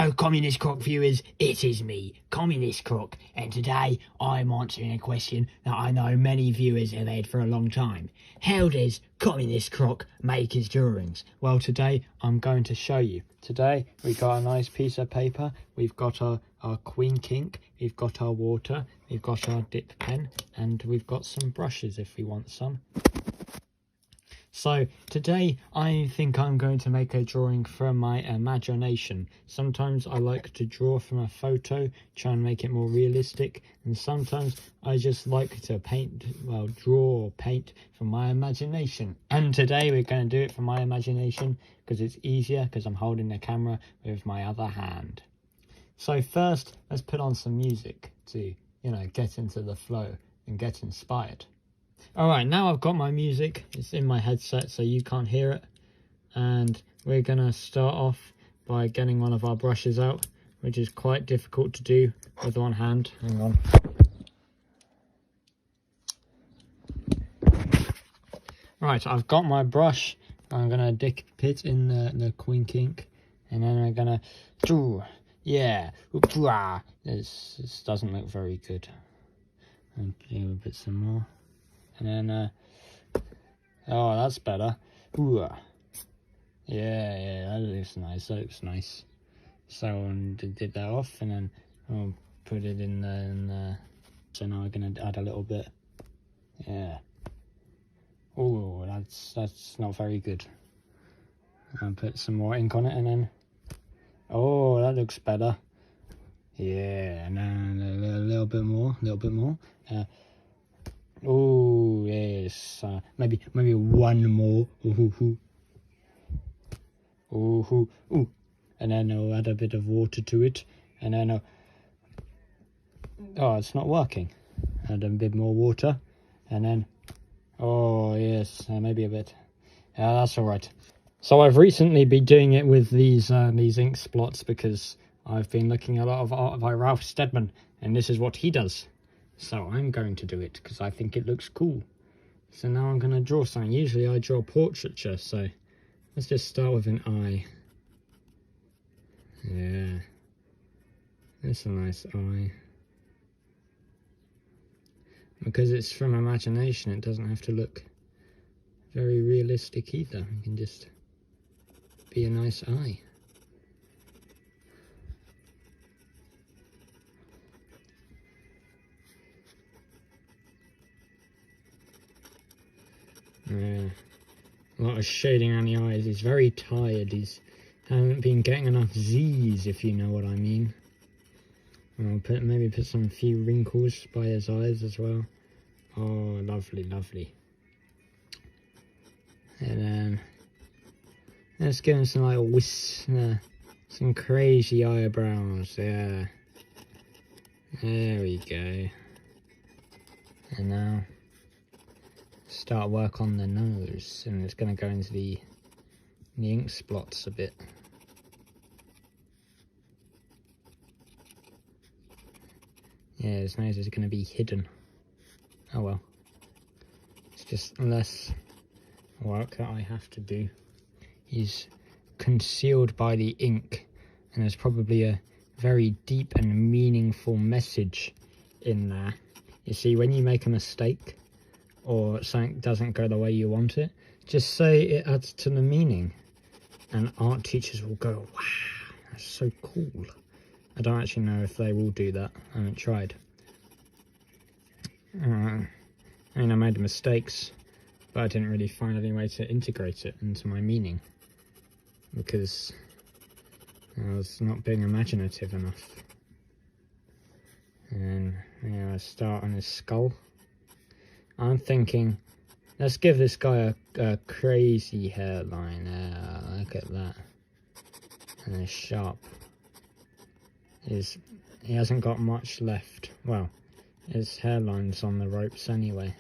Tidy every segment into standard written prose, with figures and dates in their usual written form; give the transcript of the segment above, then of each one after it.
Hello Communist Croc viewers, it is me, Communist Croc, and today I'm answering a question that I know many viewers have had for a long time. How does Communist Croc make his drawings? Well, today I'm going to show you. Today we got a nice piece of paper, we've got our Queen ink, we've got our water, we've got our dip pen, and we've got some brushes if we want some. So today I think I'm going to make a drawing from my imagination. Sometimes I like to draw from a photo, try and make it more realistic, and sometimes I just like to draw or paint from my imagination. And today we're going to do it from my imagination because it's easier because I'm holding the camera with my other hand. So first, let's put on some music to, get into the flow and get inspired. Alright, now I've got my music, it's in my headset so you can't hear it, and we're going to start off by getting one of our brushes out, which is quite difficult to do with one hand. Hang on. Right, I've got my brush, I'm going to dip it in the Queen ink, and then I'm going to, this doesn't look very good. I'll do a bit some more. And then, oh, that's better. Ooh, yeah, that looks nice, So I did that off, and then I'll put it in the, so now I'm going to add a little bit, yeah. Oh, that's not very good. I'll put some more ink on it, and then, oh, that looks better. Yeah, and then a little bit more, oh yes, maybe one more. Ooh. And then I'll add a bit of water to it, and then oh, it's not working. Add a bit more water, and then oh yes, maybe a bit. Yeah, that's all right. So I've recently been doing it with these ink splots because I've been looking at a lot of art by Ralph Steadman, and this is what he does. So I'm going to do it because I think it looks cool. So now I'm going to draw something. Usually I draw portraiture, so let's just start with an eye. Yeah, that's a nice eye. Because it's from imagination, it doesn't have to look very realistic either. It can just be a nice eye. Yeah, a lot of shading around the eyes. He's very tired. He's hasn't been getting enough Z's, if you know what I mean. And I'll maybe put some few wrinkles by his eyes as well. Oh, lovely. And then let's give him some some crazy eyebrows. Yeah, there we go. And now start work on the nose, and it's going to go into the ink splots a bit. Yeah, his nose is going to be hidden. Oh well, it's just less work that I have to do. He's concealed by the ink, and there's probably a very deep and meaningful message in there. You see, when you make a mistake or something doesn't go the way you want it, just say it adds to the meaning, and art teachers will go, wow, that's so cool. I don't actually know if they will do that. I haven't tried. I made mistakes, but I didn't really find any way to integrate it into my meaning because I was not being imaginative enough. And I start on his skull. I'm thinking, let's give this guy a crazy hairline. Look at that. And it's sharp. He hasn't got much left. Well, his hairline's on the ropes anyway.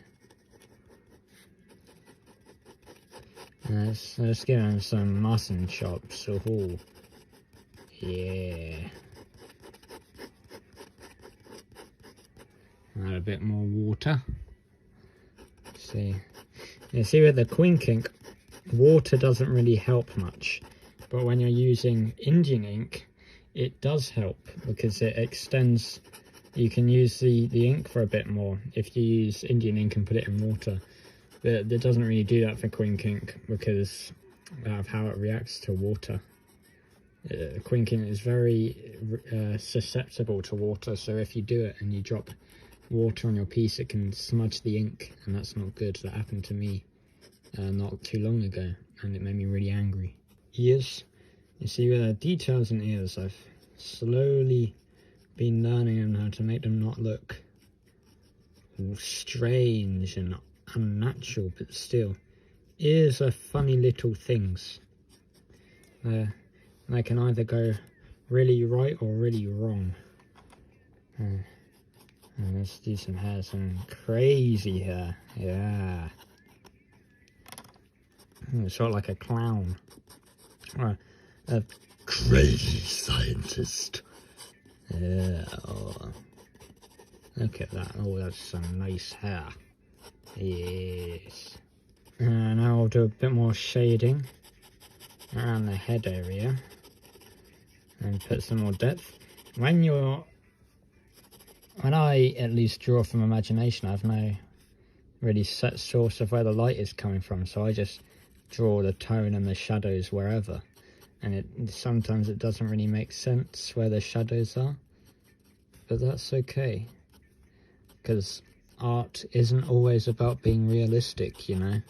Let's give him some mutton chops. Oh, yeah. Add a bit more water. See, you see with the Queen ink, water doesn't really help much, but when you're using Indian ink, it does help because it extends. You can use the ink for a bit more if you use Indian ink and put it in water. But it doesn't really do that for Quink ink because of how it reacts to water. Quink ink is very susceptible to water, so if you do it and you drop water on your piece, it can smudge the ink, and that's not good. That happened to me not too long ago, and it made me really angry. Ears. You see, with the details in ears, I've slowly been learning how to make them not look all strange and unnatural, but still, ears are funny little things. They can either go really right or really wrong. And let's do some hair, some crazy hair. Yeah. Sort of like a clown. Or a crazy scientist. Yeah. Oh. Look at that. Oh, that's some nice hair. Yes. Now I'll do a bit more shading around the head area and put some more depth. When I at least draw from imagination, I have no really set source of where the light is coming from, so I just draw the tone and the shadows wherever, and sometimes it doesn't really make sense where the shadows are, but that's okay, because art isn't always about being realistic, you know.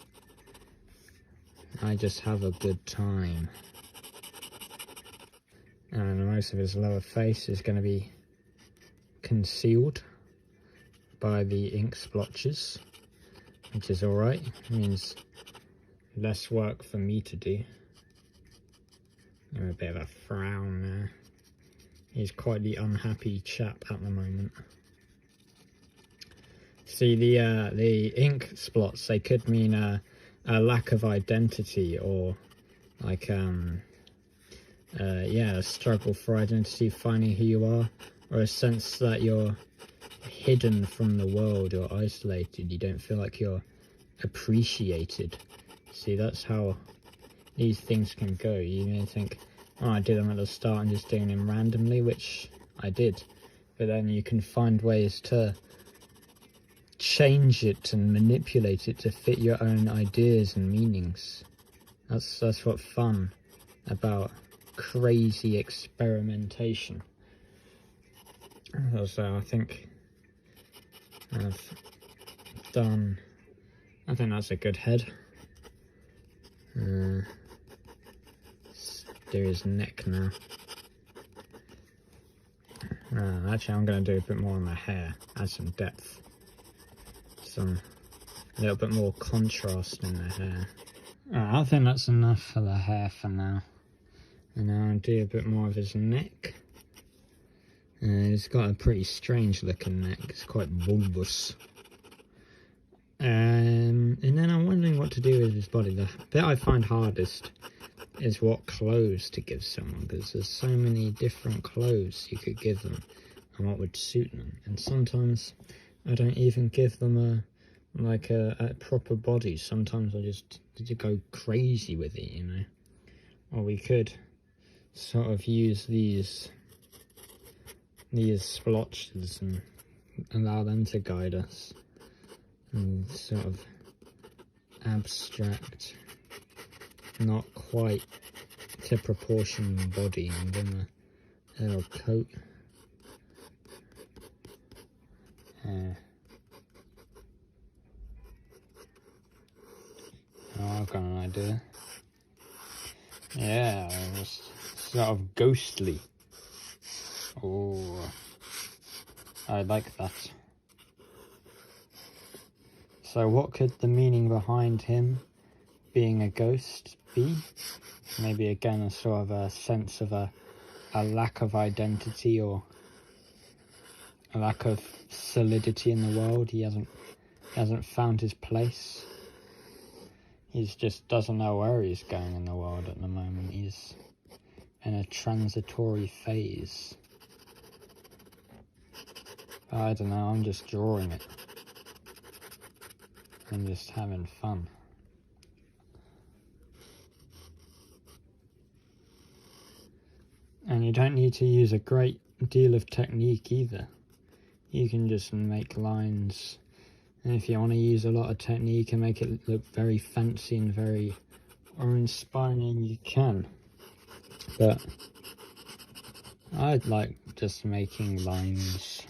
I just have a good time. And most of his lower face is going to be concealed by the ink splotches, which is alright. It means less work for me to do. A bit of a frown there. He's quite the unhappy chap at the moment. See, the ink splots, they could mean a lack of identity, or like yeah, a struggle for identity, finding who you are, or a sense that you're hidden from the world, or isolated. You don't feel like you're appreciated. See, that's how these things can go. You may think, oh, I did them at the start and just doing them randomly, which I did, but then you can find ways to change it and manipulate it to fit your own ideas and meanings. That's what's fun about crazy experimentation. So I think that's a good head. Let's do his neck now. Actually, I'm going to do a bit more on the hair, add some depth, a little bit more contrast in the hair. I think that's enough for the hair for now. And now I'll do a bit more of his neck. He's got a pretty strange looking neck, it's quite bulbous. And then I'm wondering what to do with his body. The bit I find hardest is what clothes to give someone, because there's so many different clothes you could give them and what would suit them. And sometimes I don't even give them a proper body. Sometimes I just go crazy with it, you know. Or we could sort of use these splotches and allow them to guide us, and sort of abstract, not quite to proportion body, and then a little coat. Oh, I've got an idea. Yeah, just sort of ghostly. Oh, I like that. So what could the meaning behind him being a ghost be? Maybe again a sort of a sense of a lack of identity, or a lack of solidity in the world. He hasn't found his place. He just doesn't know where he's going in the world at the moment. He's in a transitory phase. I don't know, I'm just drawing it. I'm just having fun. And you don't need to use a great deal of technique either. You can just make lines, and if you want to use a lot of technique and make it look very fancy and very awe-inspiring, you can. But I like just making lines.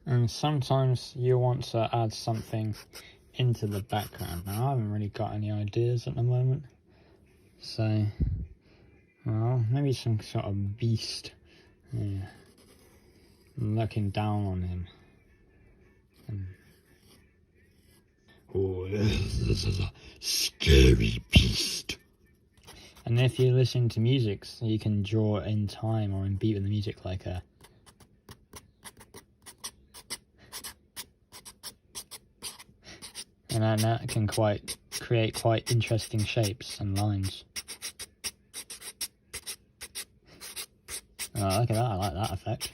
And sometimes you want to add something into the background. Now I haven't really got any ideas at the moment, so well, maybe some sort of beast, yeah, looking down on him. Oh, this is a scary beast. And if you listen to music, so you can draw in time or in beat with the music, like a and that can create quite interesting shapes and lines. Oh, look at that, I like that effect.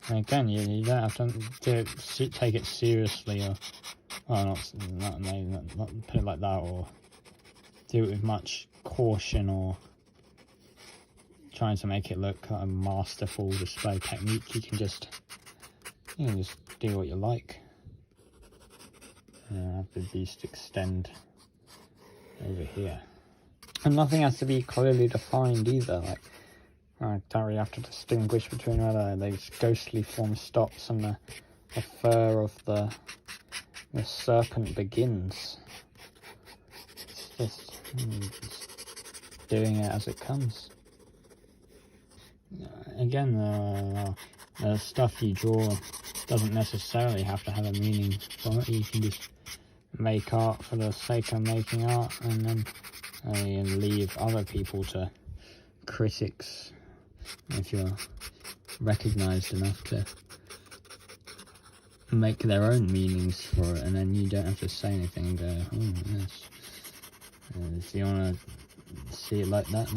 And again, you don't have to take it seriously, or well, not put it like that, or do it with much caution, or trying to make it look like a masterful display technique. You can just do what you like. Have the beast extend over here, and nothing has to be clearly defined either. Like, I don't really have to distinguish between whether those ghostly form stops and the fur of the serpent begins. It's just doing it as it comes. Again, the stuff you draw doesn't necessarily have to have a meaning from it. You can just make art for the sake of making art, and then leave other people to critics if you're recognised enough to make their own meanings for it, and then you don't have to say anything and go, oh yes. If you want to see it like that,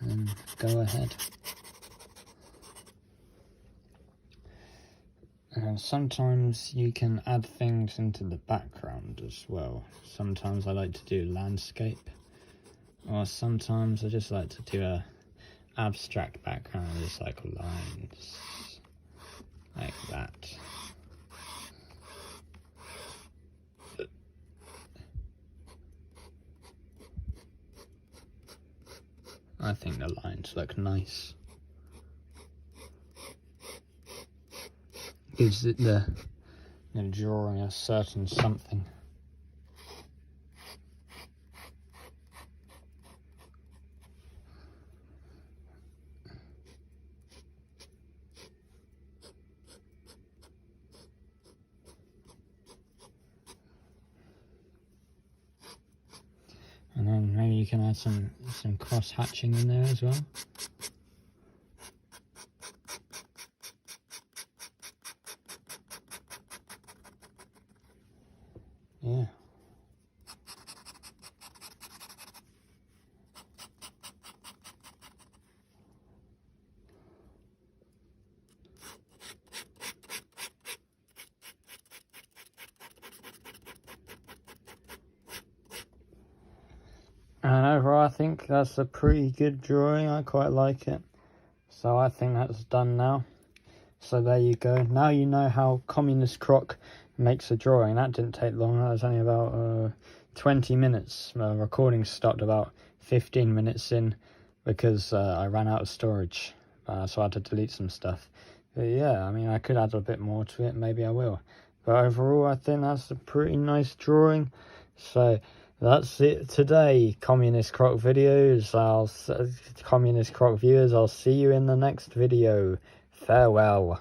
then go ahead. And sometimes you can add things into the background as well. Sometimes I like to do landscape, or sometimes I just like to do a abstract background, just like lines, like that. I think the lines look nice. Gives it the drawing a certain something. And then maybe you can add some cross hatching in there as well. Yeah. overall I think that's a pretty good drawing. I quite like it. So I think that's done now. So there you go. Now you know how Communist Croc makes a drawing. That didn't take long. That was only about 20 minutes. Recording stopped about 15 minutes in because I ran out of storage. So I had to delete some stuff. But yeah, I mean, I could add a bit more to it. Maybe I will. But overall, I think that's a pretty nice drawing. So that's it today, Communist Croc videos. Communist Croc viewers, I'll see you in the next video. Farewell.